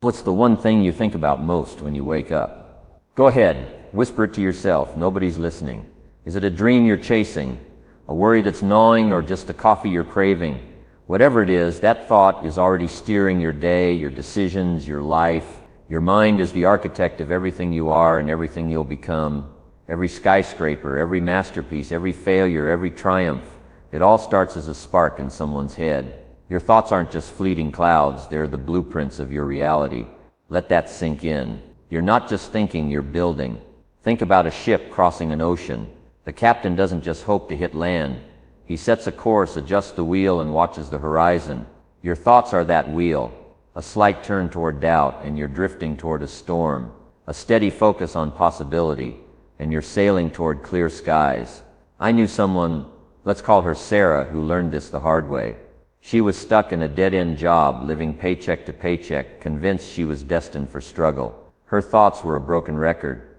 What's the one thing you think about most when you wake up? Go ahead, whisper it to yourself. Nobody's listening. Is it a dream you're chasing? A worry that's gnawing, or just the coffee you're craving? Whatever it is, that thought is already steering your day, your decisions, your life. Your mind is the architect of everything you are and everything you'll become. Every skyscraper, every masterpiece, every failure, every triumph. It all starts as a spark in someone's head. Your thoughts aren't just fleeting clouds, they're the blueprints of your reality. Let that sink in. You're not just thinking, you're building. Think about a ship crossing an ocean. The captain doesn't just hope to hit land. He sets a course, adjusts the wheel, and watches the horizon. Your thoughts are that wheel. A slight turn toward doubt, and you're drifting toward a storm. A steady focus on possibility, and you're sailing toward clear skies. I knew someone, let's call her Sarah, who learned this the hard way. She was stuck in a dead-end job, living paycheck to paycheck, convinced she was destined for struggle. Her thoughts were a broken record.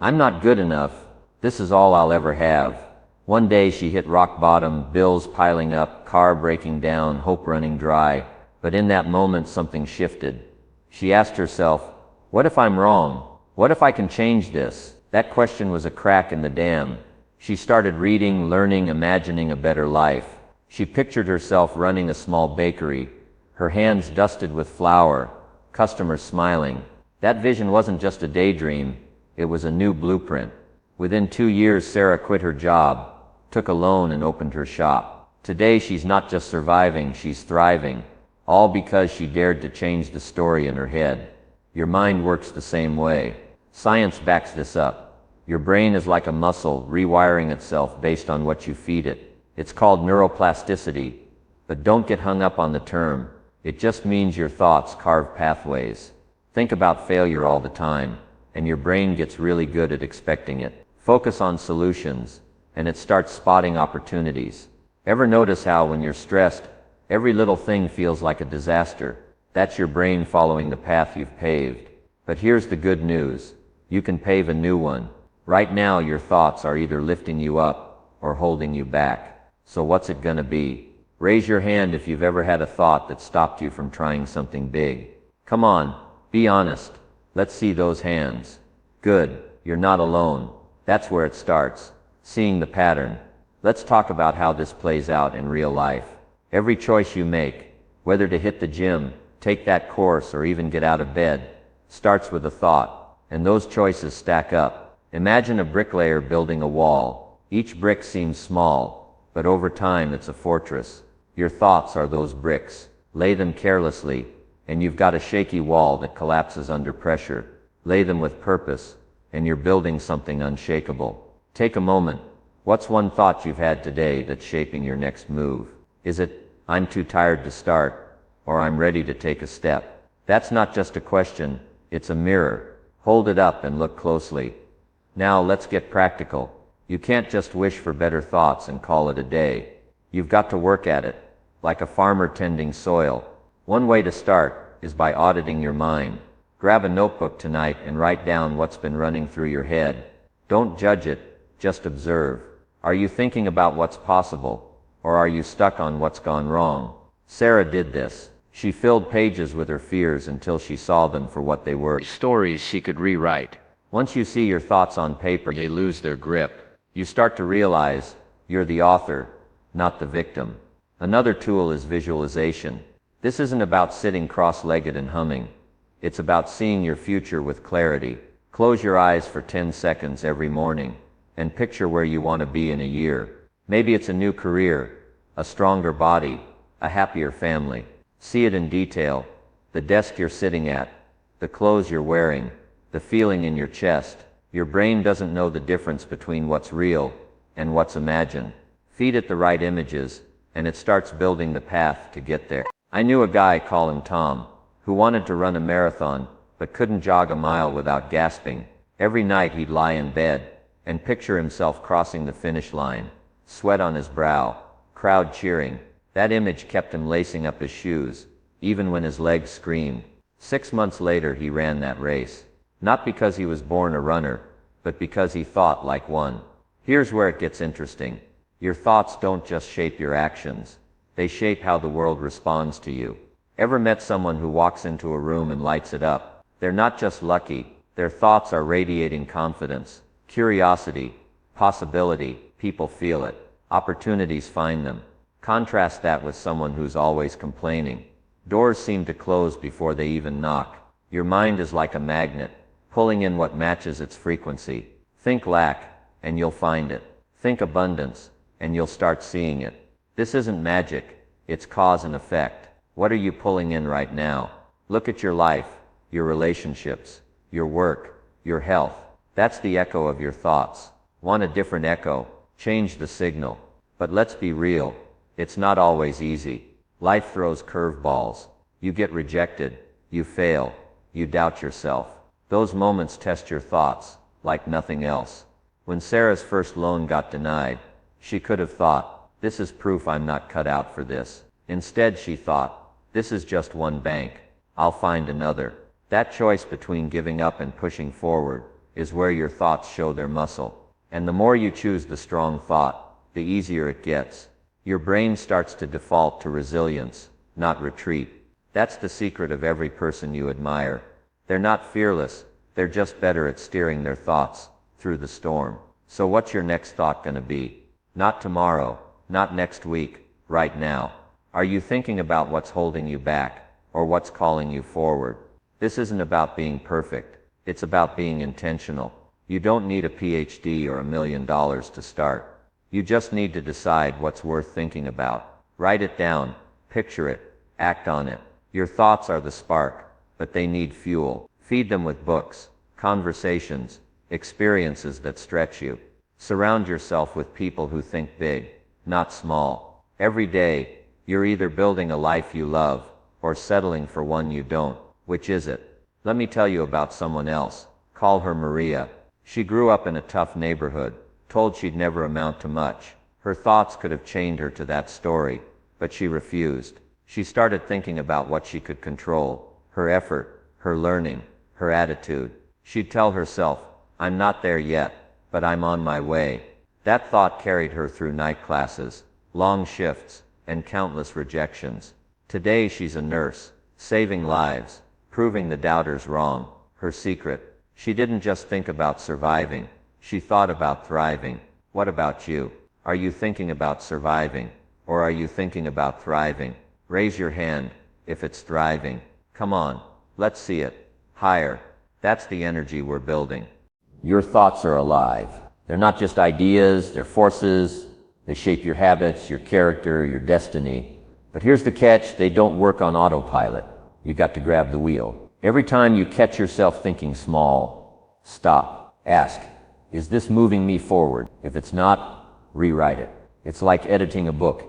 I'm not good enough. This is all I'll ever have. One day she hit rock bottom, bills piling up, car breaking down, hope running dry. But in that moment something shifted. She asked herself, what if I'm wrong? What if I can change this? That question was a crack in the dam. She started reading, learning, imagining a better life. She pictured herself running a small bakery, her hands dusted with flour, customers smiling. That vision wasn't just a daydream, it was a new blueprint. Within 2 years, Sarah quit her job, took a loan, and opened her shop. Today she's not just surviving, she's thriving. All because she dared to change the story in her head. Your mind works the same way. Science backs this up. Your brain is like a muscle, rewiring itself based on what you feed it. It's called neuroplasticity, but don't get hung up on the term. It just means your thoughts carve pathways. Think about failure all the time, and your brain gets really good at expecting it. Focus on solutions, and it starts spotting opportunities. Ever notice how when you're stressed, every little thing feels like a disaster? That's your brain following the path you've paved. But here's the good news. You can pave a new one. Right now your thoughts are either lifting you up or holding you back. So what's it gonna be? Raise your hand if you've ever had a thought that stopped you from trying something big. Come on, be honest. Let's see those hands. Good, you're not alone. That's where it starts. Seeing the pattern. Let's talk about how this plays out in real life. Every choice you make, whether to hit the gym, take that course, or even get out of bed, starts with a thought, and those choices stack up. Imagine a bricklayer building a wall. Each brick seems small, but over time it's a fortress. Your thoughts are those bricks. Lay them carelessly, and you've got a shaky wall that collapses under pressure. Lay them with purpose, and you're building something unshakable. Take a moment. What's one thought you've had today that's shaping your next move? Is it, I'm too tired to start, or I'm ready to take a step? That's not just a question, it's a mirror. Hold it up and look closely. Now let's get practical. You can't just wish for better thoughts and call it a day. You've got to work at it, like a farmer tending soil. One way to start is by auditing your mind. Grab a notebook tonight and write down what's been running through your head. Don't judge it, just observe. Are you thinking about what's possible, or are you stuck on what's gone wrong? Sarah did this. She filled pages with her fears until she saw them for what they were. Stories she could rewrite. Once you see your thoughts on paper, they lose their grip. You start to realize you're the author, not the victim. Another tool is visualization. This isn't about sitting cross-legged and humming. It's about seeing your future with clarity. Close your eyes for 10 seconds every morning and picture where you want to be in a year. Maybe it's a new career, a stronger body, a happier family. See it in detail. The desk you're sitting at, the clothes you're wearing, the feeling in your chest. Your brain doesn't know the difference between what's real and what's imagined. Feed it the right images, and it starts building the path to get there. I knew a guy, call him Tom, who wanted to run a marathon, but couldn't jog a mile without gasping. Every night he'd lie in bed and picture himself crossing the finish line, sweat on his brow, crowd cheering. That image kept him lacing up his shoes, even when his legs screamed. 6 months later he ran that race. Not because he was born a runner, but because he thought like one. Here's where it gets interesting. Your thoughts don't just shape your actions. They shape how the world responds to you. Ever met someone who walks into a room and lights it up? They're not just lucky, their thoughts are radiating confidence, curiosity, possibility. People feel it. Opportunities find them. Contrast that with someone who's always complaining. Doors seem to close before they even knock. Your mind is like a magnet, pulling in what matches its frequency. Think lack, and you'll find it. Think abundance, and you'll start seeing it. This isn't magic, it's cause and effect. What are you pulling in right now? Look at your life, your relationships, your work, your health. That's the echo of your thoughts. Want a different echo? Change the signal. But let's be real, it's not always easy. Life throws curveballs. You get rejected, you fail, you doubt yourself. Those moments test your thoughts, like nothing else. When Sarah's first loan got denied, she could have thought, this is proof I'm not cut out for this. Instead she thought, this is just one bank. I'll find another. That choice between giving up and pushing forward is where your thoughts show their muscle. And the more you choose the strong thought, the easier it gets. Your brain starts to default to resilience, not retreat. That's the secret of every person you admire. They're not fearless, they're just better at steering their thoughts through the storm. So what's your next thought gonna be? Not tomorrow, not next week, right now. Are you thinking about what's holding you back, or what's calling you forward? This isn't about being perfect, it's about being intentional. You don't need a PhD or $1 million to start. You just need to decide what's worth thinking about. Write it down, picture it, act on it. Your thoughts are the spark, but they need fuel. Feed them with books, conversations, experiences that stretch you. Surround yourself with people who think big, not small. Every day, you're either building a life you love, or settling for one you don't. Which is it? Let me tell you about someone else. Call her Maria. She grew up in a tough neighborhood, told she'd never amount to much. Her thoughts could have chained her to that story, but she refused. She started thinking about what she could control, her effort, her learning, her attitude. She'd tell herself, I'm not there yet, but I'm on my way. That thought carried her through night classes, long shifts, and countless rejections. Today she's a nurse, saving lives, proving the doubters wrong. Her secret: she didn't just think about surviving, she thought about thriving. What about you? Are you thinking about surviving, or are you thinking about thriving? Raise your hand if it's thriving. Come on, let's see it. Higher. That's the energy we're building. Your thoughts are alive. They're not just ideas, they're forces. They shape your habits, your character, your destiny. But here's the catch: they don't work on autopilot. You got to grab the wheel. Every time you catch yourself thinking small, stop. Ask, is this moving me forward? If it's not, rewrite it. It's like editing a book.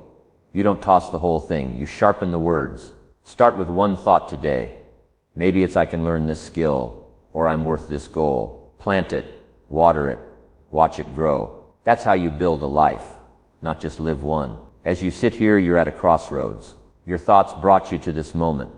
You don't toss the whole thing, you sharpen the words. Start with one thought today. Maybe it's I can learn this skill, or I'm worth this goal. Plant it, water it, watch it grow. That's how you build a life, not just live one. As you sit here, you're at a crossroads. Your thoughts brought you to this moment,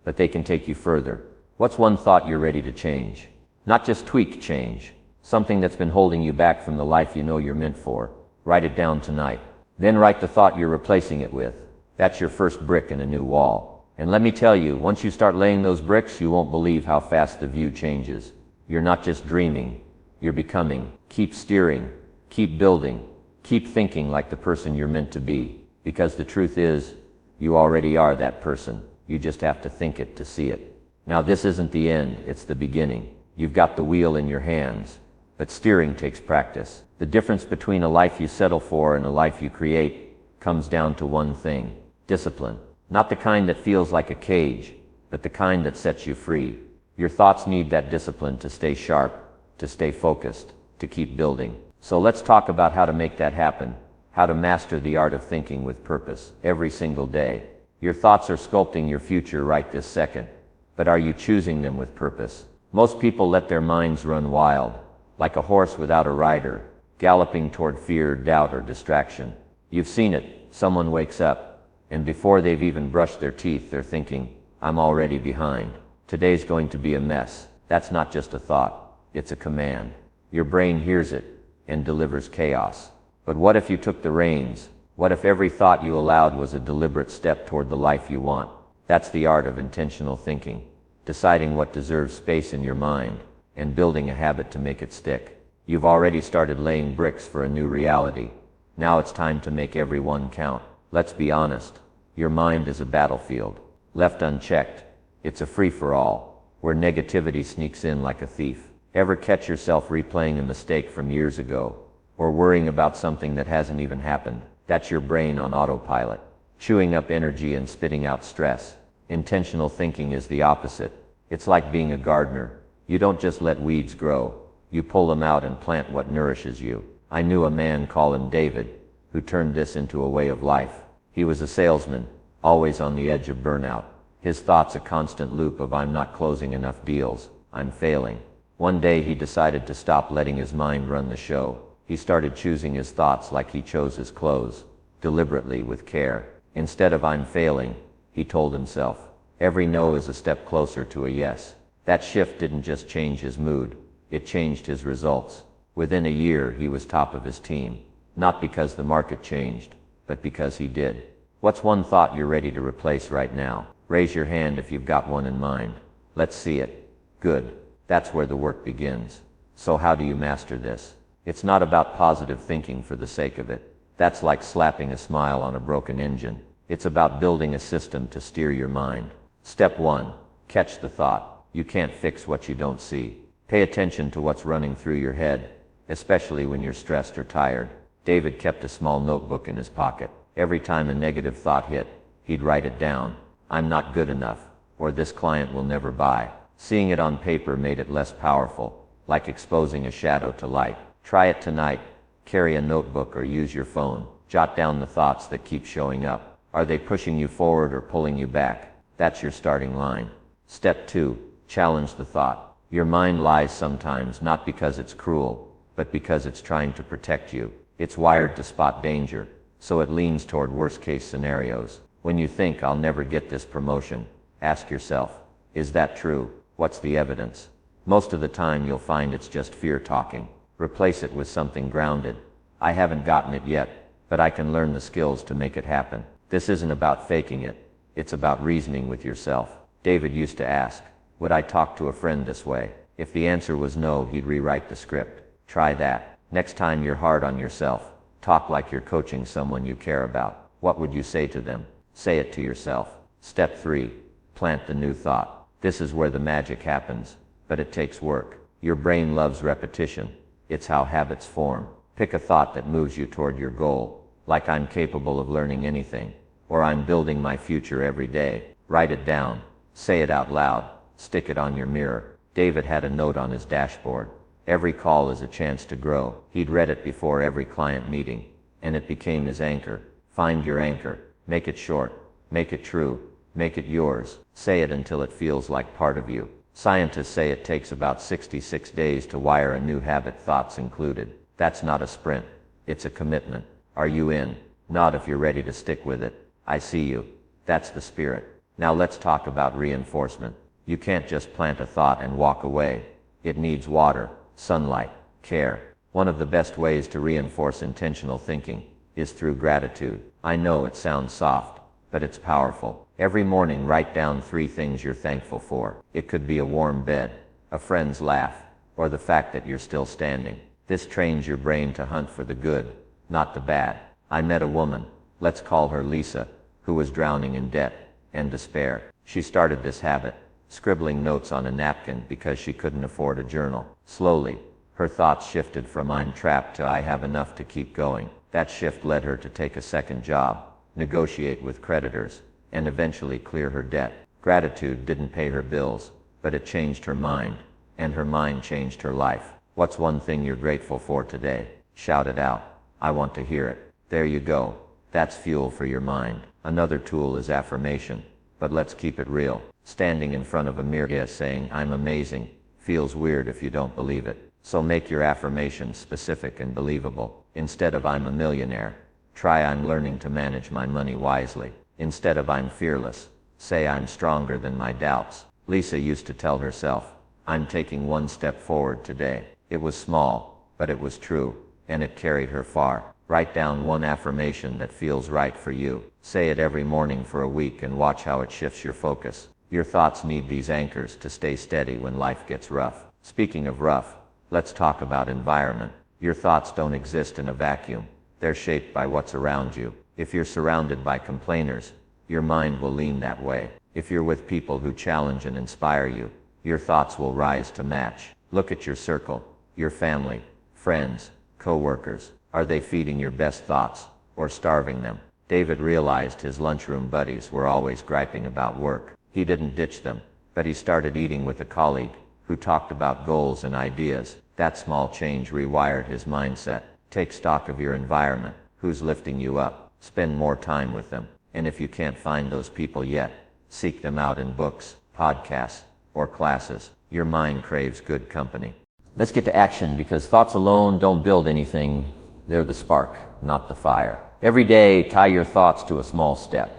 but they can take you further. What's one thought you're ready to change? Not just tweak change, something that's been holding you back from the life you know you're meant for. Write it down tonight. Then write the thought you're replacing it with. That's your first brick in a new wall. And let me tell you, once you start laying those bricks, you won't believe how fast the view changes. You're not just dreaming, you're becoming. Keep steering, keep building, keep thinking like the person you're meant to be. Because the truth is, you already are that person. You just have to think it to see it. Now this isn't the end, it's the beginning. You've got the wheel in your hands, but steering takes practice. The difference between a life you settle for and a life you create comes down to one thing: discipline. Not the kind that feels like a cage, but the kind that sets you free. Your thoughts need that discipline to stay sharp, to stay focused, to keep building. So let's talk about how to make that happen, how to master the art of thinking with purpose every single day. Your thoughts are sculpting your future right this second, but are you choosing them with purpose? Most people let their minds run wild, like a horse without a rider, galloping toward fear, doubt, or distraction. You've seen it. Someone wakes up, and before they've even brushed their teeth, they're thinking, I'm already behind. Today's going to be a mess. That's not just a thought, it's a command. Your brain hears it and delivers chaos. But what if you took the reins? What if every thought you allowed was a deliberate step toward the life you want? That's the art of intentional thinking, deciding what deserves space in your mind, and building a habit to make it stick. You've already started laying bricks for a new reality. Now it's time to make every one count. Let's be honest. Your mind is a battlefield. Left unchecked, it's a free-for-all, where negativity sneaks in like a thief. Ever catch yourself replaying a mistake from years ago, or worrying about something that hasn't even happened? That's your brain on autopilot, chewing up energy and spitting out stress. Intentional thinking is the opposite. It's like being a gardener. You don't just let weeds grow. You pull them out and plant what nourishes you. I knew a man, call him David, who turned this into a way of life. He was a salesman, always on the edge of burnout. His thoughts a constant loop of I'm not closing enough deals, I'm failing. One day he decided to stop letting his mind run the show. He started choosing his thoughts like he chose his clothes, deliberately, with care. Instead of I'm failing, he told himself, every no is a step closer to a yes. That shift didn't just change his mood, it changed his results. Within a year he was top of his team, not because the market changed, but because he did. What's one thought you're ready to replace right now? Raise your hand if you've got one in mind. Let's see it. Good. That's where the work begins. So how do you master this? It's not about positive thinking for the sake of it. That's like slapping a smile on a broken engine. It's about building a system to steer your mind. Step 1. Catch the thought. You can't fix what you don't see. Pay attention to what's running through your head, especially when you're stressed or tired. David kept a small notebook in his pocket. Every time a negative thought hit, he'd write it down. I'm not good enough, or this client will never buy. Seeing it on paper made it less powerful, like exposing a shadow to light. Try it tonight. Carry a notebook or use your phone. Jot down the thoughts that keep showing up. Are they pushing you forward or pulling you back? That's your starting line. Step 2. Challenge the thought. Your mind lies sometimes not because it's cruel, but because it's trying to protect you. It's wired to spot danger, so it leans toward worst-case scenarios. When you think, I'll never get this promotion, ask yourself, is that true? What's the evidence? Most of the time you'll find it's just fear talking. Replace it with something grounded. I haven't gotten it yet, but I can learn the skills to make it happen. This isn't about faking it. It's about reasoning with yourself. David used to ask, would I talk to a friend this way? If the answer was no, he'd rewrite the script. Try that. Next time you're hard on yourself, talk like you're coaching someone you care about. What would you say to them? Say it to yourself. Step 3. Plant the new thought. This is where the magic happens, but it takes work. Your brain loves repetition. It's how habits form. Pick a thought that moves you toward your goal, like I'm capable of learning anything, or I'm building my future every day. Write it down. Say it out loud. Stick it on your mirror. David had a note on his dashboard. Every call is a chance to grow. He'd read it before every client meeting, and it became his anchor. Find your anchor. Make it short. Make it true. Make it yours. Say it until it feels like part of you. Scientists say it takes about 66 days to wire a new habit, thoughts included. That's not a sprint. It's a commitment. Are you in? Nod if you're ready to stick with it. I see you. That's the spirit. Now let's talk about reinforcement. You can't just plant a thought and walk away. It needs water, sunlight, care. One of the best ways to reinforce intentional thinking is through gratitude. I know it sounds soft, but it's powerful. Every morning write down 3 things you're thankful for. It could be a warm bed, a friend's laugh, or the fact that you're still standing. This trains your brain to hunt for the good, not the bad. I met a woman, let's call her Lisa, who was drowning in debt and despair. She started this habit, scribbling notes on a napkin because she couldn't afford a journal. Slowly, her thoughts shifted from I'm trapped to I have enough to keep going. That shift led her to take a second job, negotiate with creditors, and eventually clear her debt. Gratitude didn't pay her bills, but it changed her mind, and her mind changed her life. What's one thing you're grateful for today? Shout it out. I want to hear it. There you go. That's fuel for your mind. Another tool is affirmation, but let's keep it real. Standing in front of a mirror saying I'm amazing feels weird if you don't believe it. So make your affirmation specific and believable. Instead of I'm a millionaire, try I'm learning to manage my money wisely. Instead of I'm fearless, say I'm stronger than my doubts. Lisa used to tell herself, I'm taking 1 step forward today. It was small, but it was true, and it carried her far. Write down one affirmation that feels right for you. Say it every morning for a week and watch how it shifts your focus. Your thoughts need these anchors to stay steady when life gets rough. Speaking of rough, let's talk about environment. Your thoughts don't exist in a vacuum. They're shaped by what's around you. If you're surrounded by complainers, your mind will lean that way. If you're with people who challenge and inspire you, your thoughts will rise to match. Look at your circle, your family, friends, co-workers. Are they feeding your best thoughts or starving them? David realized his lunchroom buddies were always griping about work. He didn't ditch them, but he started eating with a colleague who talked about goals and ideas. That small change rewired his mindset. Take stock of your environment. Who's lifting you up? Spend more time with them. And if you can't find those people yet, seek them out in books, podcasts, or classes. Your mind craves good company. Let's get to action, because thoughts alone don't build anything. They're the spark, not the fire. Every day, tie your thoughts to a small step.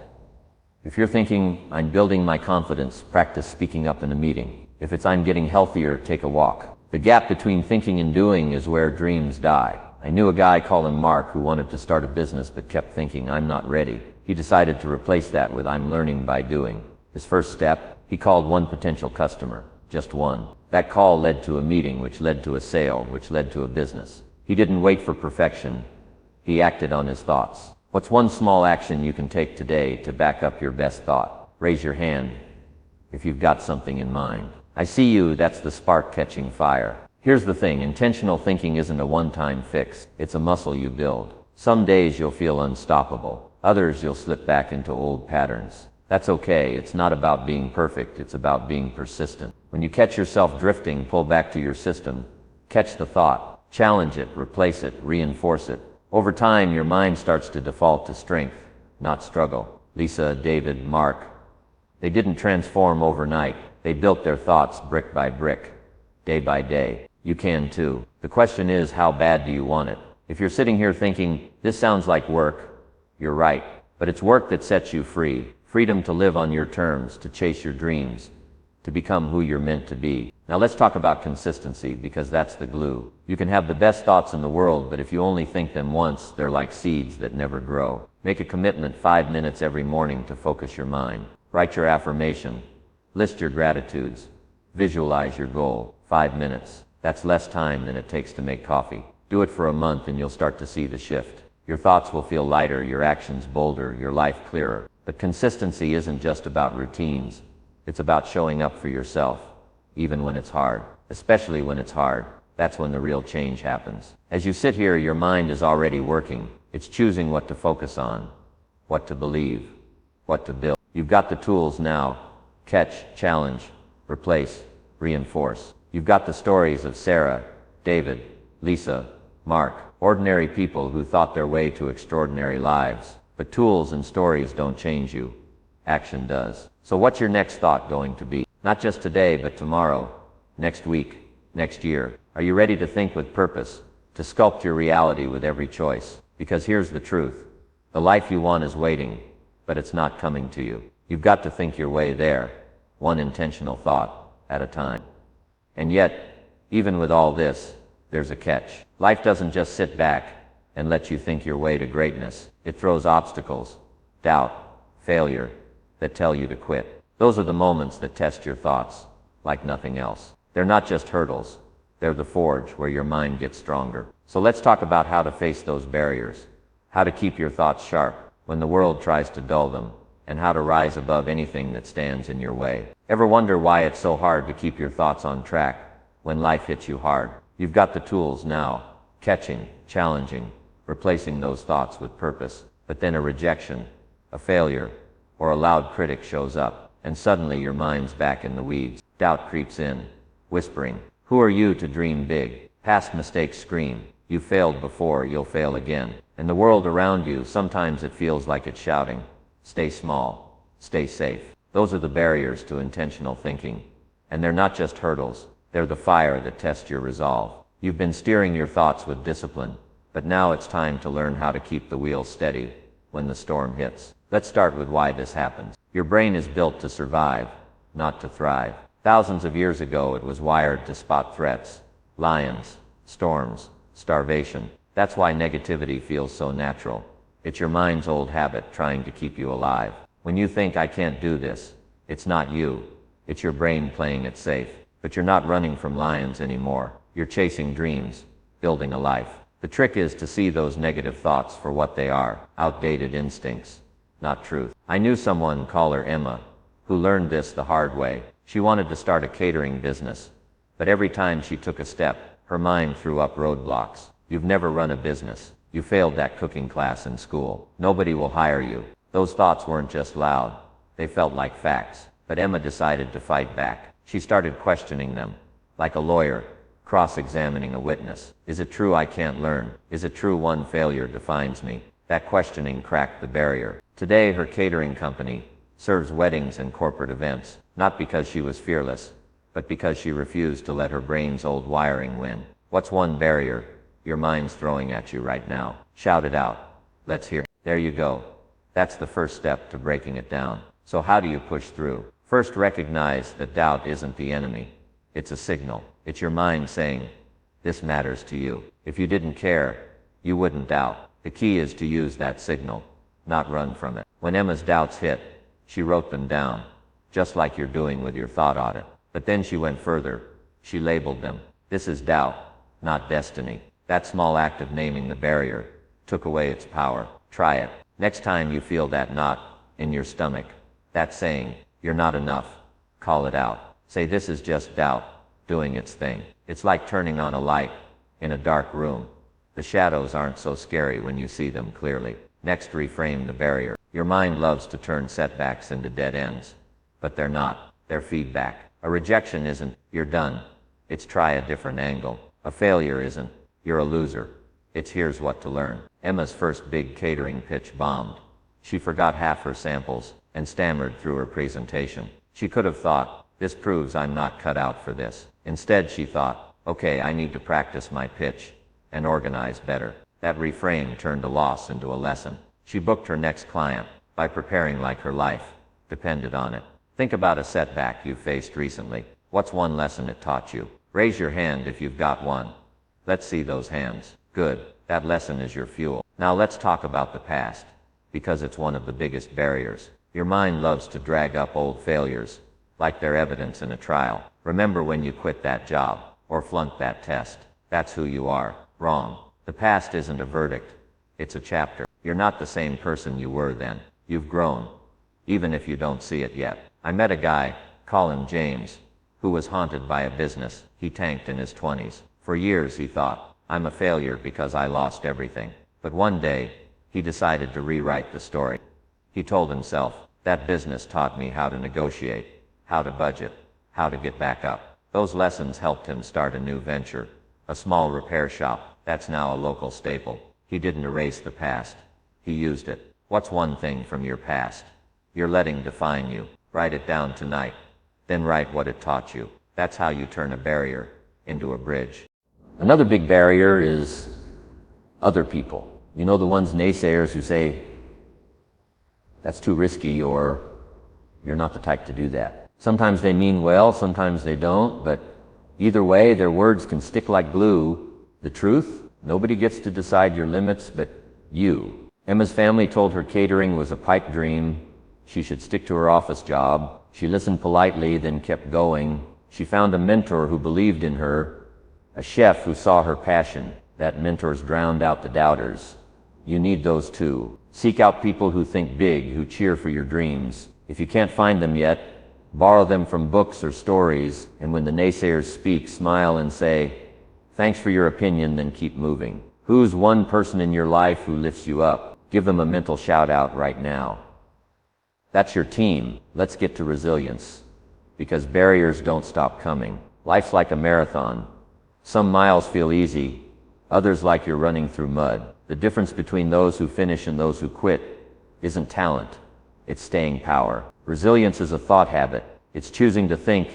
If you're thinking, I'm building my confidence, practice speaking up in a meeting. If it's I'm getting healthier, take a walk. The gap between thinking and doing is where dreams die. I knew a guy called him Mark who wanted to start a business but kept thinking, I'm not ready. He decided to replace that with I'm learning by doing. His first step, he called one potential customer. Just one. That call led to a meeting, which led to a sale, which led to a business. He didn't wait for perfection. He acted on his thoughts. What's one small action you can take today to back up your best thought? Raise your hand if you've got something in mind. I see you, that's the spark catching fire. Here's the thing, intentional thinking isn't a one-time fix. It's a muscle you build. Some days you'll feel unstoppable. Others you'll slip back into old patterns. That's okay. It's not about being perfect. It's about being persistent. When you catch yourself drifting, pull back to your system. Catch the thought. Challenge it, replace it, reinforce it. Over time, your mind starts to default to strength, not struggle. Lisa, David, Mark, they didn't transform overnight. They built their thoughts brick by brick, day by day. You can too. The question is, how bad do you want it? If you're sitting here thinking, this sounds like work, you're right. But it's work that sets you free. Freedom to live on your terms, to chase your dreams, to become who you're meant to be. Now let's talk about consistency, because that's the glue. You can have the best thoughts in the world, but if you only think them once, they're like seeds that never grow. Make a commitment 5 minutes every morning to focus your mind. Write your affirmation. List your gratitudes. Visualize your goal. 5 minutes. That's less time than it takes to make coffee. Do it for a month and you'll start to see the shift. Your thoughts will feel lighter, your actions bolder, your life clearer. But consistency isn't just about routines. It's about showing up for yourself, even when it's hard. Especially when it's hard. That's when the real change happens. As you sit here, your mind is already working. It's choosing what to focus on, what to believe, what to build. You've got the tools now. Catch, challenge, replace, reinforce. You've got the stories of Sarah, David, Lisa, Mark, ordinary people who thought their way to extraordinary lives. But tools and stories don't change you. Action does. So what's your next thought going to be? Not just today, but tomorrow, next week, next year. Are you ready to think with purpose, to sculpt your reality with every choice? Because here's the truth. The life you want is waiting, but it's not coming to you. You've got to think your way there, one intentional thought at a time. And yet, even with all this, there's a catch. Life doesn't just sit back and let you think your way to greatness. It throws obstacles, doubt, failure, that tell you to quit. Those are the moments that test your thoughts like nothing else. They're not just hurdles. They're the forge where your mind gets stronger. So let's talk about how to face those barriers, how to keep your thoughts sharp when the world tries to dull them, and how to rise above anything that stands in your way. Ever wonder why it's so hard to keep your thoughts on track when life hits you hard? You've got the tools now. Catching, challenging, replacing those thoughts with purpose. But then a rejection, a failure, or a loud critic shows up, and suddenly your mind's back in the weeds. Doubt creeps in, whispering, who are you to dream big? Past mistakes scream, you failed before, you'll fail again. And the world around you, sometimes it feels like it's shouting, stay small, stay safe. Those are the barriers to intentional thinking. And they're not just hurdles, they're the fire that tests your resolve. You've been steering your thoughts with discipline, but now it's time to learn how to keep the wheel steady when the storm hits. Let's start with why this happens. Your brain is built to survive, not to thrive. Thousands of years ago, it was wired to spot threats, lions, storms, starvation. That's why negativity feels so natural. It's your mind's old habit trying to keep you alive. When you think I can't do this, it's not you. It's your brain playing it safe. But you're not running from lions anymore. You're chasing dreams, building a life. The trick is to see those negative thoughts for what they are, outdated instincts, not truth. I knew someone, call her Emma, who learned this the hard way. She wanted to start a catering business, but every time she took a step, her mind threw up roadblocks. You've never run a business. You failed that cooking class in school. Nobody will hire you. Those thoughts weren't just loud. They felt like facts. But Emma decided to fight back. She started questioning them, like a lawyer, cross-examining a witness. Is it true I can't learn? Is it true one failure defines me? That questioning cracked the barrier. Today, her catering company serves weddings and corporate events, not because she was fearless, but because she refused to let her brain's old wiring win. What's one barrier your mind's throwing at you right now? Shout it out. Let's hear. There you go. That's the first step to breaking it down. So how do you push through? First, recognize that doubt isn't the enemy. It's a signal. It's your mind saying, this matters to you. If you didn't care, you wouldn't doubt. The key is to use that signal, not run from it. When Emma's doubts hit, she wrote them down, just like you're doing with your thought audit. But then she went further. She labeled them. This is doubt, not destiny. That small act of naming the barrier took away its power. Try it. Next time you feel that knot in your stomach, that saying, you're not enough, call it out. Say, this is just doubt doing its thing. It's like turning on a light in a dark room. The shadows aren't so scary when you see them clearly. Next, reframe the barrier. Your mind loves to turn setbacks into dead ends, but they're not. They're feedback. A rejection isn't, you're done. It's try a different angle. A failure isn't, you're a loser. It's here's what to learn. Emma's first big catering pitch bombed. She forgot half her samples and stammered through her presentation. She could have thought, this proves I'm not cut out for this. Instead, she thought, okay, I need to practice my pitch and organize better. That reframe turned a loss into a lesson. She booked her next client by preparing like her life depended on it. Think about a setback you faced recently. What's one lesson it taught you? Raise your hand if you've got one. Let's see those hands. Good. That lesson is your fuel. Now let's talk about the past, because it's one of the biggest barriers. Your mind loves to drag up old failures, like they're evidence in a trial. Remember when you quit that job, or flunked that test. That's who you are. Wrong. The past isn't a verdict. It's a chapter. You're not the same person you were then. You've grown, even if you don't see it yet. I met a guy, call him James, who was haunted by a business he tanked in his 20s. For years he thought, I'm a failure because I lost everything. But one day, he decided to rewrite the story. He told himself, that business taught me how to negotiate, how to budget, how to get back up. Those lessons helped him start a new venture, a small repair shop that's now a local staple. He didn't erase the past. He used it. What's one thing from your past you're letting define you? Write it down tonight. Then write what it taught you. That's how you turn a barrier into a bridge. Another big barrier is other people. You know, the ones naysayers who say, that's too risky, or you're not the type to do that. Sometimes they mean well, sometimes they don't, but either way, their words can stick like glue. The truth, nobody gets to decide your limits but you. Emma's family told her catering was a pipe dream. She should stick to her office job. She listened politely, then kept going. She found a mentor who believed in her, a chef who saw her passion. That mentors drowned out the doubters. You need those too. Seek out people who think big, who cheer for your dreams. If you can't find them yet, borrow them from books or stories, and when the naysayers speak, smile and say, thanks for your opinion, then keep moving. Who's one person in your life who lifts you up? Give them a mental shout out right now. That's your team. Let's get to resilience, because barriers don't stop coming. Life's like a marathon. Some miles feel easy, others like you're running through mud. The difference between those who finish and those who quit isn't talent, it's staying power. Resilience is a thought habit. It's choosing to think,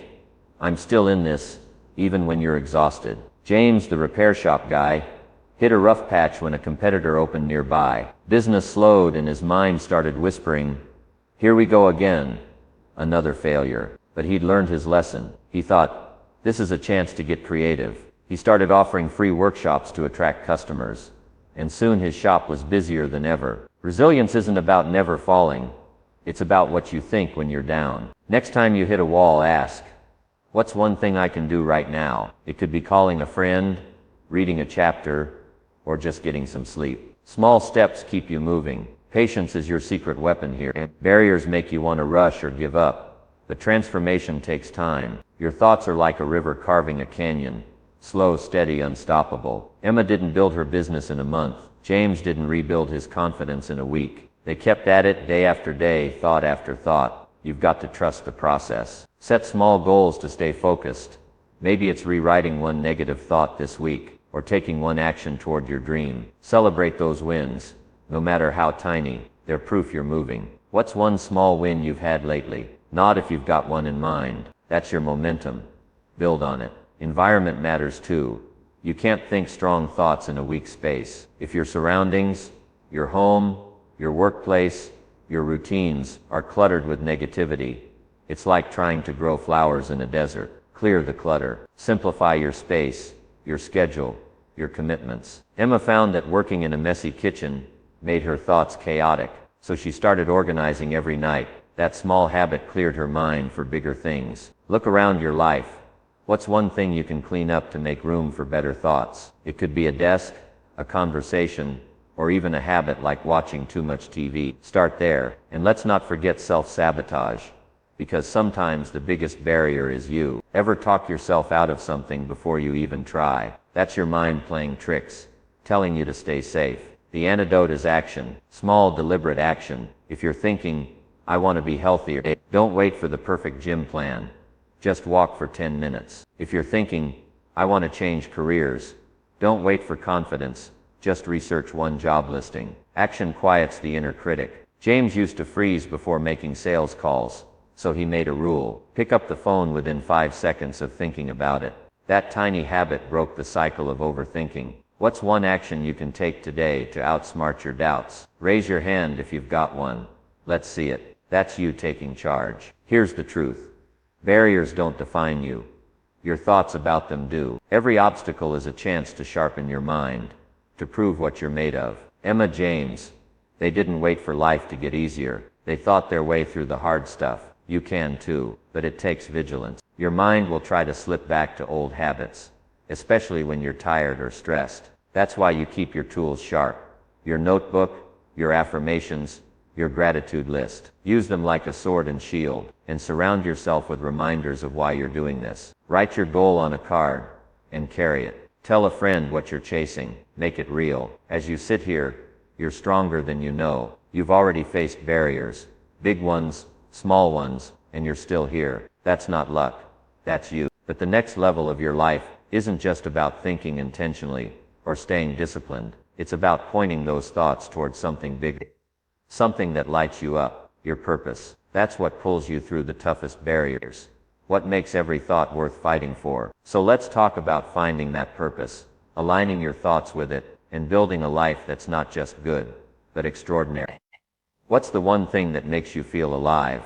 I'm still in this, even when you're exhausted. James, the repair shop guy, hit a rough patch when a competitor opened nearby. Business slowed and his mind started whispering, here we go again, another failure. But he'd learned his lesson. He thought, this is a chance to get creative. He started offering free workshops to attract customers. and soon his shop was busier than ever. Resilience isn't about never falling. It's about what you think when you're down. Next time you hit a wall, ask, what's one thing I can do right now? It could be calling a friend, reading a chapter, or just getting some sleep. Small steps keep you moving. Patience is your secret weapon here. Barriers make you want to rush or give up, but transformation takes time. Your thoughts are like a river carving a canyon. Slow, steady, unstoppable. Emma didn't build her business in a month. James didn't rebuild his confidence in a week. They kept at it day after day, thought after thought. You've got to trust the process. Set small goals to stay focused. Maybe it's rewriting one negative thought this week, or taking one action toward your dream. Celebrate those wins. No matter how tiny, they're proof you're moving. What's one small win you've had lately? Nod if you've got one in mind. That's your momentum. Build on it. Environment matters too. You can't think strong thoughts in a weak space. If your surroundings, your home, your workplace, your routines are cluttered with negativity, it's like trying to grow flowers in a desert. Clear the clutter. Simplify your space, your schedule, your commitments. Emma found that working in a messy kitchen made her thoughts chaotic, so she started organizing every night. That small habit cleared her mind for bigger things. Look around your life. What's one thing you can clean up to make room for better thoughts? It could be a desk, a conversation, or even a habit like watching too much TV. Start there. And let's not forget self-sabotage, because sometimes the biggest barrier is you. Ever talk yourself out of something before you even try? That's your mind playing tricks, telling you to stay safe. The antidote is action. Small, deliberate action. If you're thinking, I want to be healthier, don't wait for the perfect gym plan. Just walk for 10 minutes. If you're thinking, I want to change careers, don't wait for confidence. Just research one job listing. Action quiets the inner critic. James used to freeze before making sales calls, so he made a rule. Pick up the phone within 5 seconds of thinking about it. That tiny habit broke the cycle of overthinking. What's one action you can take today to outsmart your doubts? Raise your hand if you've got one. Let's see it. That's you taking charge. Here's the truth. Barriers don't define you. Your thoughts about them do. Every obstacle is a chance to sharpen your mind, to prove what you're made of. Emma, James, they didn't wait for life to get easier. They thought their way through the hard stuff. You can too, but it takes vigilance. Your mind will try to slip back to old habits, especially when you're tired or stressed. That's why you keep your tools sharp. Your notebook, your affirmations, your gratitude list. Use them like a sword and shield, and surround yourself with reminders of why you're doing this. Write your goal on a card and carry it. Tell a friend what you're chasing. Make it real. As you sit here, you're stronger than you know. You've already faced barriers, big ones, small ones, and you're still here. That's not luck. That's you. But the next level of your life isn't just about thinking intentionally or staying disciplined. It's about pointing those thoughts towards something bigger. Something that lights you up. Your purpose. That's what pulls you through the toughest barriers. What makes every thought worth fighting for. So let's talk about finding that purpose, aligning your thoughts with it, and building a life that's not just good, but extraordinary. What's the one thing that makes you feel alive,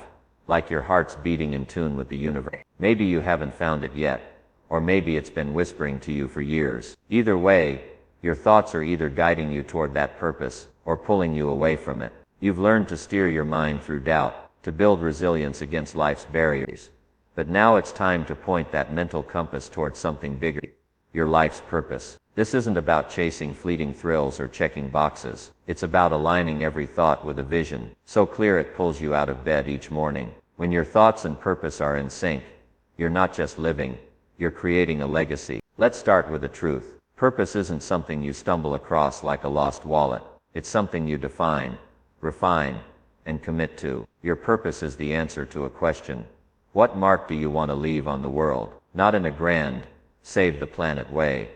like your heart's beating in tune with the universe? Maybe you haven't found it yet, or maybe it's been whispering to you for years. Either way, your thoughts are either guiding you toward that purpose, or pulling you away from it. You've learned to steer your mind through doubt, to build resilience against life's barriers. But now it's time to point that mental compass towards something bigger, your life's purpose. This isn't about chasing fleeting thrills or checking boxes. It's about aligning every thought with a vision, so clear it pulls you out of bed each morning. When your thoughts and purpose are in sync, you're not just living, you're creating a legacy. Let's start with the truth. Purpose isn't something you stumble across like a lost wallet. It's something you define, refine, and commit to. Your purpose is the answer to a question. What mark do you want to leave on the world? Not in a grand, save the planet way,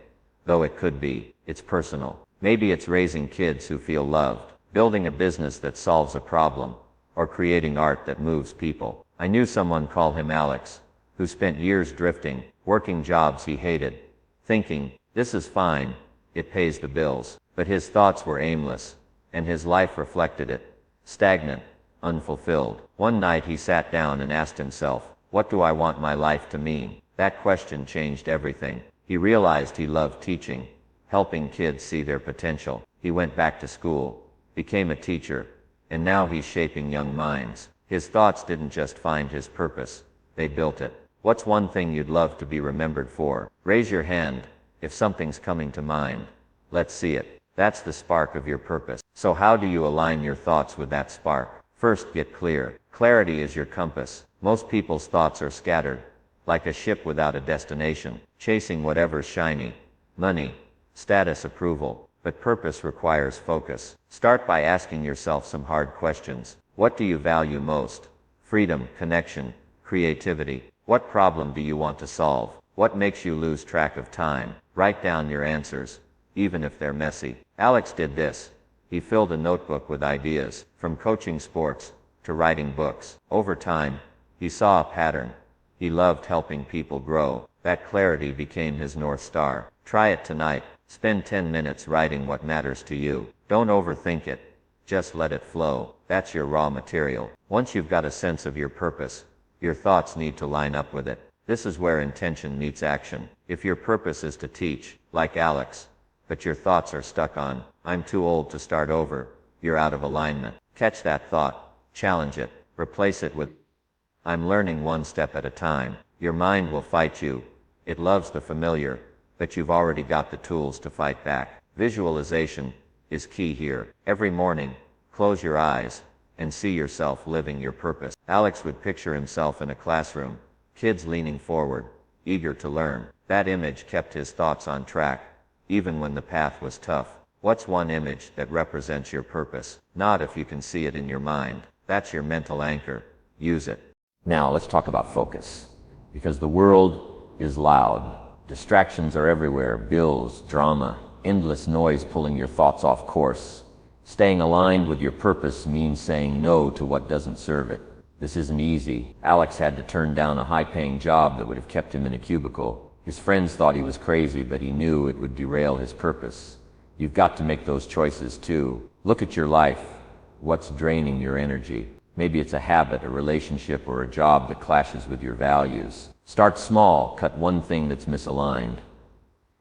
though it could be. It's personal. Maybe it's raising kids who feel loved, building a business that solves a problem, or creating art that moves people. I knew someone, call him Alex, who spent years drifting, working jobs he hated, thinking, this is fine, it pays the bills. But his thoughts were aimless, and his life reflected it. Stagnant, unfulfilled. One night he sat down and asked himself, what do I want my life to mean? That question changed everything. He realized he loved teaching, helping kids see their potential. He went back to school, became a teacher, and now he's shaping young minds. His thoughts didn't just find his purpose, they built it. What's one thing you'd love to be remembered for? Raise your hand if something's coming to mind. Let's see it. That's the spark of your purpose. So how do you align your thoughts with that spark? First, get clear. Clarity is your compass. Most people's thoughts are scattered, like a ship without a destination, chasing whatever's shiny. Money, status, approval. But purpose requires focus. Start by asking yourself some hard questions. What do you value most? Freedom, connection, creativity. What problem do you want to solve? What makes you lose track of time? Write down your answers, even if they're messy. Alex did this. He filled a notebook with ideas, from coaching sports to writing books. Over time, he saw a pattern. He loved helping people grow. That clarity became his North Star. Try it tonight. Spend 10 minutes writing what matters to you. Don't overthink it. Just let it flow. That's your raw material. Once you've got a sense of your purpose, your thoughts need to line up with it. This is where intention meets action. If your purpose is to teach, like Alex, but your thoughts are stuck on, "I'm too old to start over," you're out of alignment. Catch that thought. Challenge it. Replace it with, "I'm learning one step at a time." Your mind will fight you. It loves the familiar, but you've already got the tools to fight back. Visualization is key here. Every morning, close your eyes and see yourself living your purpose. Alex would picture himself in a classroom, kids leaning forward, eager to learn. That image kept his thoughts on track, even when the path was tough. What's one image that represents your purpose? Nod if you can see it in your mind. That's your mental anchor. Use it. Now let's talk about focus, because the world is loud. Distractions are everywhere, bills, drama, endless noise pulling your thoughts off course. Staying aligned with your purpose means saying no to what doesn't serve it. This isn't easy. Alex had to turn down a high-paying job that would have kept him in a cubicle. His friends thought he was crazy, but he knew it would derail his purpose. You've got to make those choices too. Look at your life. What's draining your energy? Maybe it's a habit, a relationship, or a job that clashes with your values. Start small, cut one thing that's misaligned.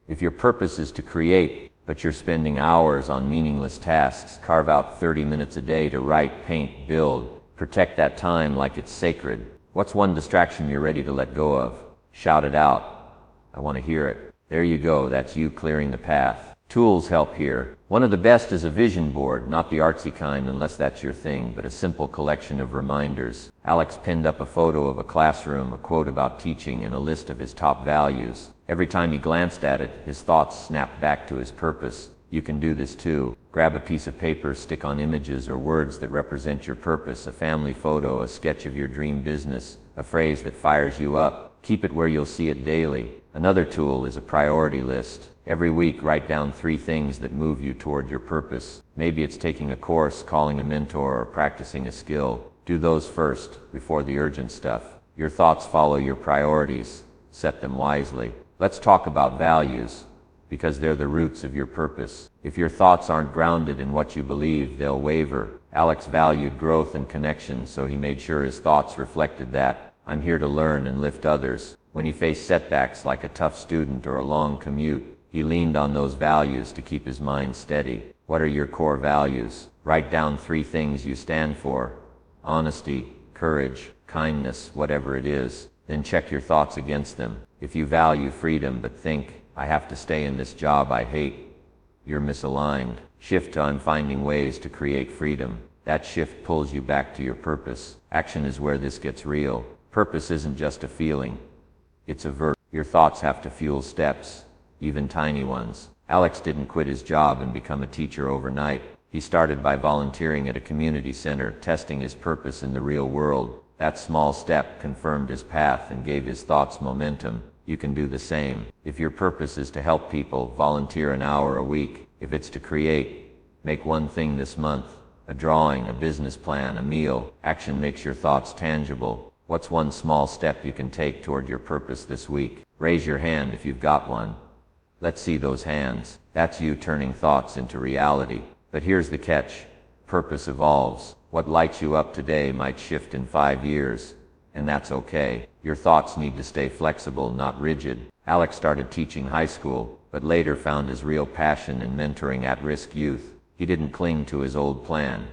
If your purpose is to create, but you're spending hours on meaningless tasks, carve out 30 minutes a day to write, paint, build. Protect that time like it's sacred. What's one distraction you're ready to let go of? Shout it out. I want to hear it. There you go, that's you clearing the path. Tools help here. One of the best is a vision board, not the artsy kind unless that's your thing, but a simple collection of reminders. Alex pinned up a photo of a classroom, a quote about teaching, and a list of his top values. Every time he glanced at it, his thoughts snapped back to his purpose. You can do this too. Grab a piece of paper, stick on images or words that represent your purpose, a family photo, a sketch of your dream business, a phrase that fires you up. Keep it where you'll see it daily. Another tool is a priority list. Every week, write down 3 things that move you toward your purpose. Maybe it's taking a course, calling a mentor, or practicing a skill. Do those first, before the urgent stuff. Your thoughts follow your priorities. Set them wisely. Let's talk about values, because they're the roots of your purpose. If your thoughts aren't grounded in what you believe, they'll waver. Alex valued growth and connection, so he made sure his thoughts reflected that. I'm here to learn and lift others. When he faced setbacks like a tough student or a long commute, he leaned on those values to keep his mind steady. What are your core values? Write down 3 things you stand for. Honesty, courage, kindness, whatever it is. Then check your thoughts against them. If you value freedom but think, "I have to stay in this job I hate," you're misaligned. Shift to "I'm finding ways to create freedom." That shift pulls you back to your purpose. Action is where this gets real. Purpose isn't just a feeling. It's a verb. Your thoughts have to fuel steps, even tiny ones. Alex didn't quit his job and become a teacher overnight. He started by volunteering at a community center, testing his purpose in the real world. That small step confirmed his path and gave his thoughts momentum. You can do the same. If your purpose is to help people, volunteer an hour a week. If it's to create, make one thing this month. A drawing, a business plan, a meal. Action makes your thoughts tangible. What's one small step you can take toward your purpose this week? Raise your hand if you've got one. Let's see those hands. That's you turning thoughts into reality. But here's the catch. Purpose evolves. What lights you up today might shift in 5 years, and that's okay. Your thoughts need to stay flexible, not rigid. Alex started teaching high school, but later found his real passion in mentoring at-risk youth. He didn't cling to his old plan.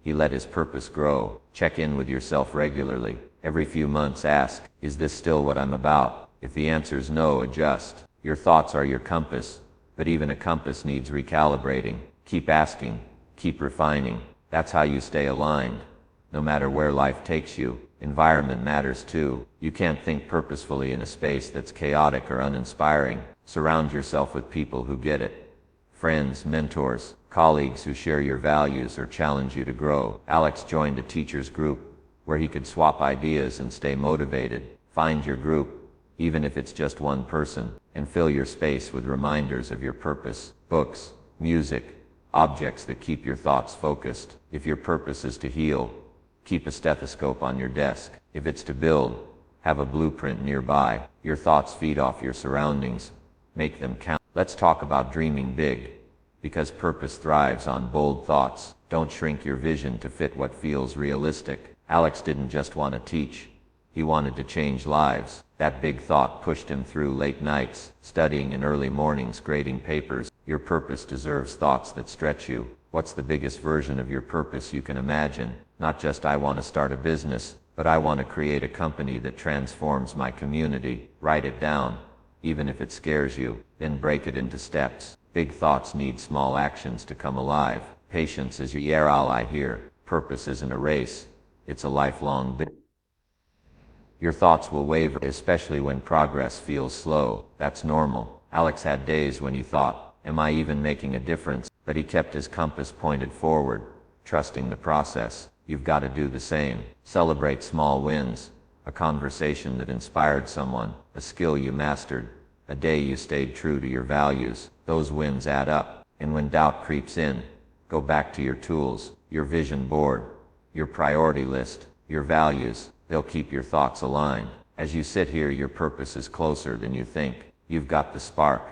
He let his purpose grow. Check in with yourself regularly. Every few months ask, is this still what I'm about? If the answer is no, adjust. Your thoughts are your compass, but even a compass needs recalibrating. Keep asking, keep refining. That's how you stay aligned. No matter where life takes you, environment matters too. You can't think purposefully in a space that's chaotic or uninspiring. Surround yourself with people who get it. Friends, mentors, colleagues who share your values or challenge you to grow. Alex joined a teachers group where he could swap ideas and stay motivated. Find your group, even if it's just one person, and fill your space with reminders of your purpose. Books, music, objects that keep your thoughts focused. If your purpose is to heal, keep a stethoscope on your desk. If it's to build, have a blueprint nearby. Your thoughts feed off your surroundings. Make them count. Let's talk about dreaming big, because purpose thrives on bold thoughts. Don't shrink your vision to fit what feels realistic. Alex didn't just want to teach. He wanted to change lives. That big thought pushed him through late nights, studying and early mornings grading papers. Your purpose deserves thoughts that stretch you. What's the biggest version of your purpose you can imagine? Not just I want to start a business, but I want to create a company that transforms my community. Write it down, even if it scares you, then break it into steps. Big thoughts need small actions to come alive. Patience is your ally here. Purpose isn't a race. It's a lifelong bit. Your thoughts will waver, especially when progress feels slow. That's normal. Alex had days when he thought, am I even making a difference? But he kept his compass pointed forward, trusting the process. You've got to do the same. Celebrate small wins. A conversation that inspired someone, a skill you mastered, a day you stayed true to your values. Those wins add up. And when doubt creeps in, go back to your tools, your vision board, your priority list, your values. They'll keep your thoughts aligned. As you sit here, your purpose is closer than you think. You've got the spark,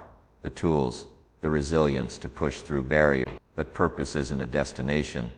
the tools, the resilience to push through barriers. But purpose isn't a destination.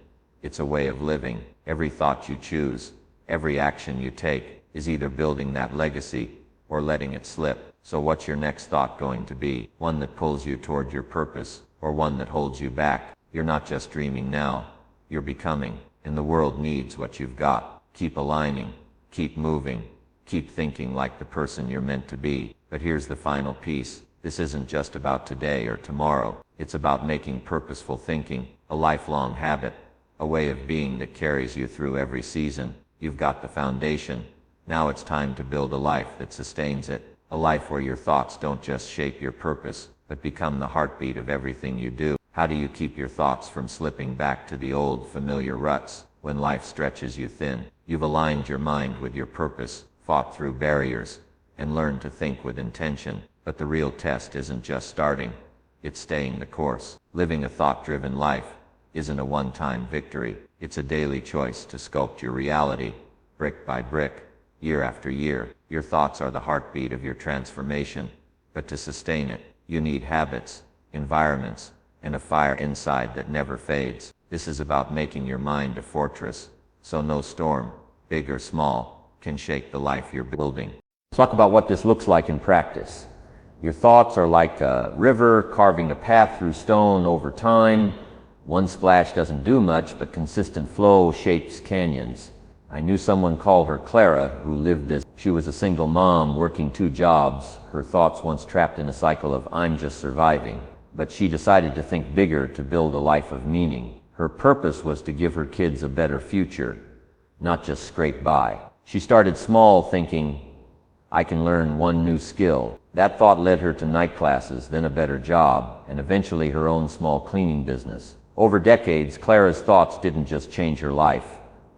It's a way of living. Every thought you choose, every action you take, is either building that legacy or letting it slip. So what's your next thought going to be? One that pulls you toward your purpose, or one that holds you back? You're not just dreaming now, you're becoming. And the world needs what you've got. Keep aligning, keep moving, keep thinking like the person you're meant to be. But here's the final piece. This isn't just about today or tomorrow. It's about making purposeful thinking a lifelong habit, a way of being that carries you through every season. You've got the foundation. Now it's time to build a life that sustains it. A life where your thoughts don't just shape your purpose, but become the heartbeat of everything you do. How do you keep your thoughts from slipping back to the old familiar ruts when life stretches you thin? You've aligned your mind with your purpose, fought through barriers, and learned to think with intention. But the real test isn't just starting, it's staying the course. Living a thought-driven life isn't a one-time victory. It's a daily choice to sculpt your reality, brick by brick, year after year. Your thoughts are the heartbeat of your transformation, but to sustain it, you need habits, environments, and a fire inside that never fades. This is about making your mind a fortress, so no storm, big or small, can shake the life you're building. Let's talk about what this looks like in practice. Your thoughts are like a river carving a path through stone over time. One splash doesn't do much, but consistent flow shapes canyons. I knew someone called her Clara who lived this. She was a single mom working 2 jobs, her thoughts once trapped in a cycle of I'm just surviving. But she decided to think bigger, to build a life of meaning. Her purpose was to give her kids a better future, not just scrape by. She started small, thinking, I can learn one new skill. That thought led her to night classes, then a better job, and eventually her own small cleaning business. Over decades, Clara's thoughts didn't just change her life.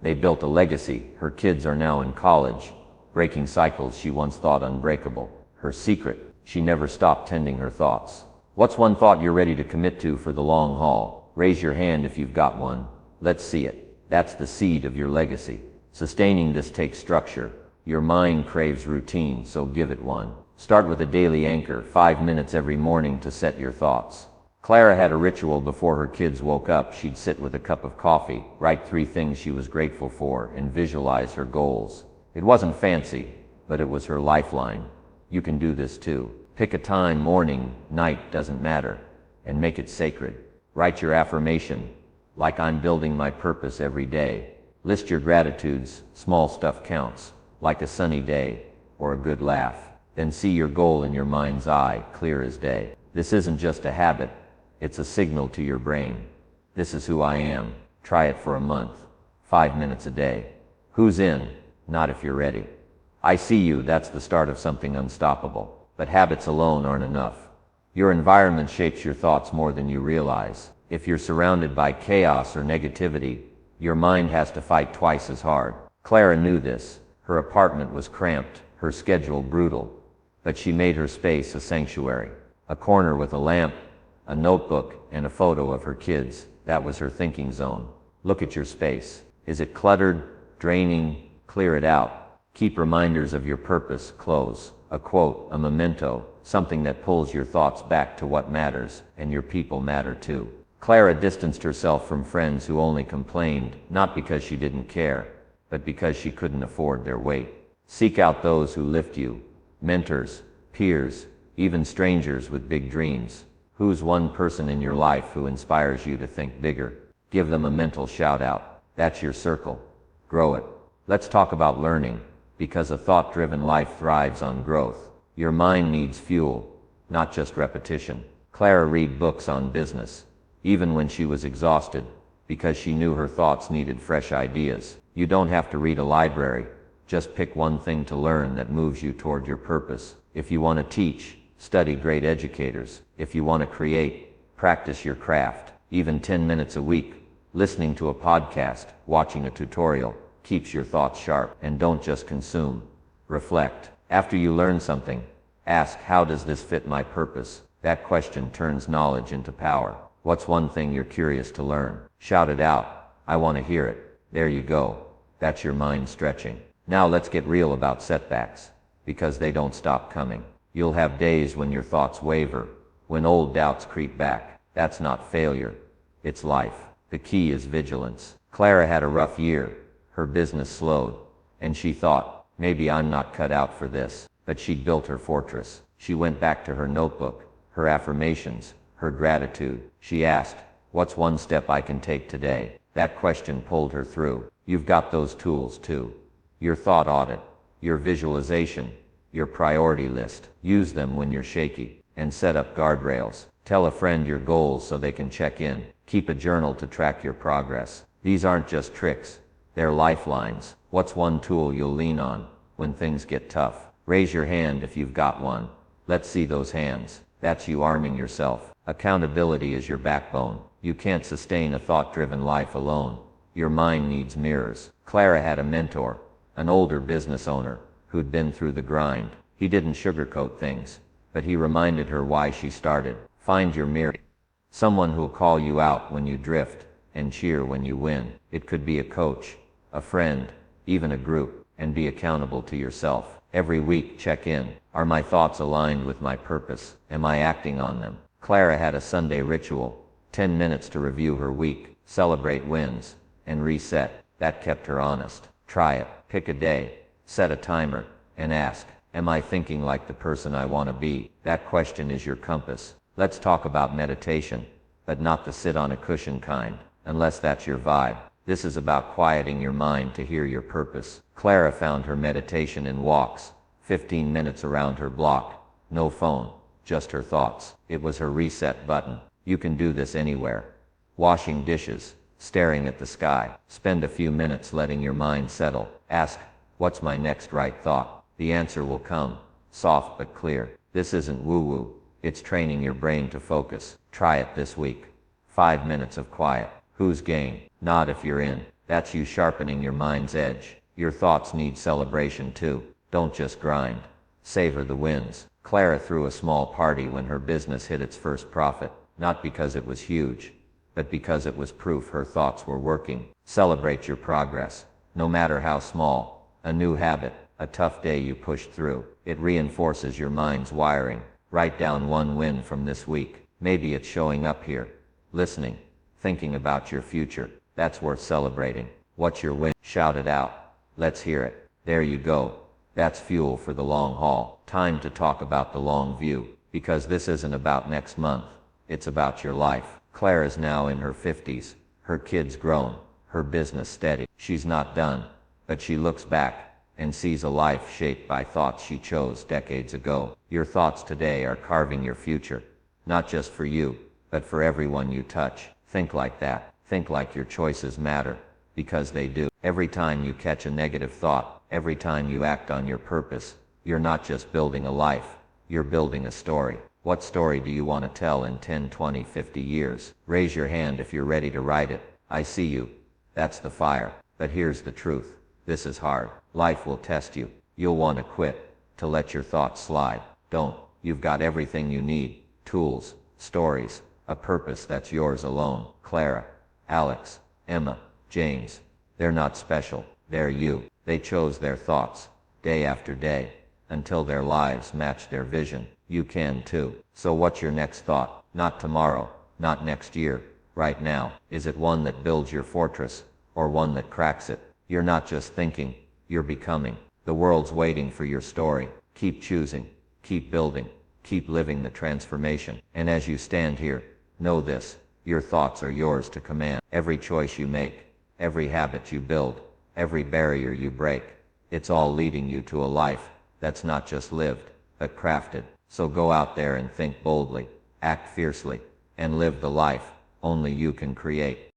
They built a legacy. Her kids are now in college, breaking cycles she once thought unbreakable. Her secret, she never stopped tending her thoughts. What's one thought you're ready to commit to for the long haul? Raise your hand if you've got one. Let's see it. That's the seed of your legacy. Sustaining this takes structure. Your mind craves routine, so give it one. Start with a daily anchor, 5 minutes every morning to set your thoughts. Clara had a ritual before her kids woke up. She'd sit with a cup of coffee, write 3 things she was grateful for, and visualize her goals. It wasn't fancy, but it was her lifeline. You can do this too. Pick a time, morning, night, doesn't matter, and make it sacred. Write your affirmation, like I'm building my purpose every day. List your gratitudes, small stuff counts, like a sunny day or a good laugh. Then see your goal in your mind's eye, clear as day. This isn't just a habit, it's a signal to your brain. This is who I am. Try it for a month, 5 minutes a day. Who's in? Not if you're ready. I see you, that's the start of something unstoppable. But habits alone aren't enough. Your environment shapes your thoughts more than you realize. If you're surrounded by chaos or negativity, your mind has to fight twice as hard. Clara knew this. Her apartment was cramped, her schedule brutal, but she made her space a sanctuary. A corner with a lamp, a notebook, and a photo of her kids. That was her thinking zone. Look at your space. Is it cluttered, draining? Clear it out. Keep reminders of your purpose close. A quote, a memento, something that pulls your thoughts back to what matters, and your people matter too. Clara distanced herself from friends who only complained, not because she didn't care, but because she couldn't afford their weight. Seek out those who lift you, mentors, peers, even strangers with big dreams. Who's one person in your life who inspires you to think bigger? Give them a mental shout out. That's your circle. Grow it. Let's talk about learning, because a thought-driven life thrives on growth. Your mind needs fuel, not just repetition. Clara read books on business, even when she was exhausted, because she knew her thoughts needed fresh ideas. You don't have to read a library, just pick one thing to learn that moves you toward your purpose. If you want to teach, study great educators. If you want to create, practice your craft. Even 10 minutes a week, listening to a podcast, watching a tutorial, keeps your thoughts sharp. And don't just consume. Reflect. After you learn something, ask, how does this fit my purpose? That question turns knowledge into power. What's one thing you're curious to learn? Shout it out. I want to hear it. There you go. That's your mind stretching. Now let's get real about setbacks, because they don't stop coming. You'll have days when your thoughts waver, when old doubts creep back. That's not failure. It's life. The key is vigilance. Clara had a rough year. Her business slowed, and she thought, maybe I'm not cut out for this. But she'd built her fortress. She went back to her notebook, her affirmations, her gratitude. She asked, what's one step I can take today? That question pulled her through. You've got those tools too. Your thought audit, your visualization, your priority list. Use them when you're shaky, and set up guardrails. Tell a friend your goals so they can check in. Keep a journal to track your progress. These aren't just tricks. They're lifelines. What's one tool you'll lean on when things get tough? Raise your hand if you've got one. Let's see those hands. That's you arming yourself. Accountability is your backbone. You can't sustain a thought-driven life alone. Your mind needs mirrors. Clara had a mentor, an older business owner, who'd been through the grind. He didn't sugarcoat things, but he reminded her why she started. Find your mirror. Someone who'll call you out when you drift and cheer when you win. It could be a coach, a friend, even a group. And be accountable to yourself. Every week, check in. Are my thoughts aligned with my purpose? Am I acting on them? Clara had a Sunday ritual, 10 minutes to review her week, celebrate wins, and reset. That kept her honest. Try it. Pick a day, set a timer, and ask, am I thinking like the person I want to be? That question is your compass. Let's talk about meditation, but not the sit on a cushion kind, unless that's your vibe. This is about quieting your mind to hear your purpose. Clara found her meditation in walks, 15 minutes around her block. No phone, just her thoughts. It was her reset button. You can do this anywhere. Washing dishes, staring at the sky. Spend a few minutes letting your mind settle. Ask, what's my next right thought? The answer will come, soft but clear. This isn't woo-woo. It's training your brain to focus. Try it this week. 5 minutes of quiet. Who's game? Not if you're in. That's you sharpening your mind's edge. Your thoughts need celebration too. Don't just grind. Savor the wins. Clara threw a small party when her business hit its first profit, not because it was huge, but because it was proof her thoughts were working. Celebrate your progress, no matter how small. A new habit, a tough day you pushed through. It reinforces your mind's wiring. Write down one win from this week. Maybe it's showing up here, listening, thinking about your future. That's worth celebrating. What's your win? Shout it out. Let's hear it. There you go. That's fuel for the long haul. Time to talk about the long view, because this isn't about next month. It's about your life. Claire is now in her 50s. Her kids grown. Her business steady. She's not done. But she looks back and sees a life shaped by thoughts she chose decades ago. Your thoughts today are carving your future. Not just for you, but for everyone you touch. Think like that. Think like your choices matter. Because they do. Every time you catch a negative thought, every time you act on your purpose, you're not just building a life. You're building a story. What story do you want to tell in 10, 20, 50 years? Raise your hand if you're ready to write it. I see you. That's the fire. But here's the truth. This is hard. Life will test you. You'll want to quit, to let your thoughts slide. Don't. You've got everything you need. Tools, stories, a purpose that's yours alone. Clara, Alex, Emma, James. They're not special. They're you. They chose their thoughts, day after day, until their lives match their vision. You can too. So what's your next thought? Not tomorrow, not next year, right now. Is it one that builds your fortress, or one that cracks it? You're not just thinking, you're becoming. The world's waiting for your story. Keep choosing, keep building, keep living the transformation. And as you stand here, know this, your thoughts are yours to command. Every choice you make, every habit you build, every barrier you break, it's all leading you to a life that's not just lived, but crafted. So go out there and think boldly, act fiercely, and live the life only you can create.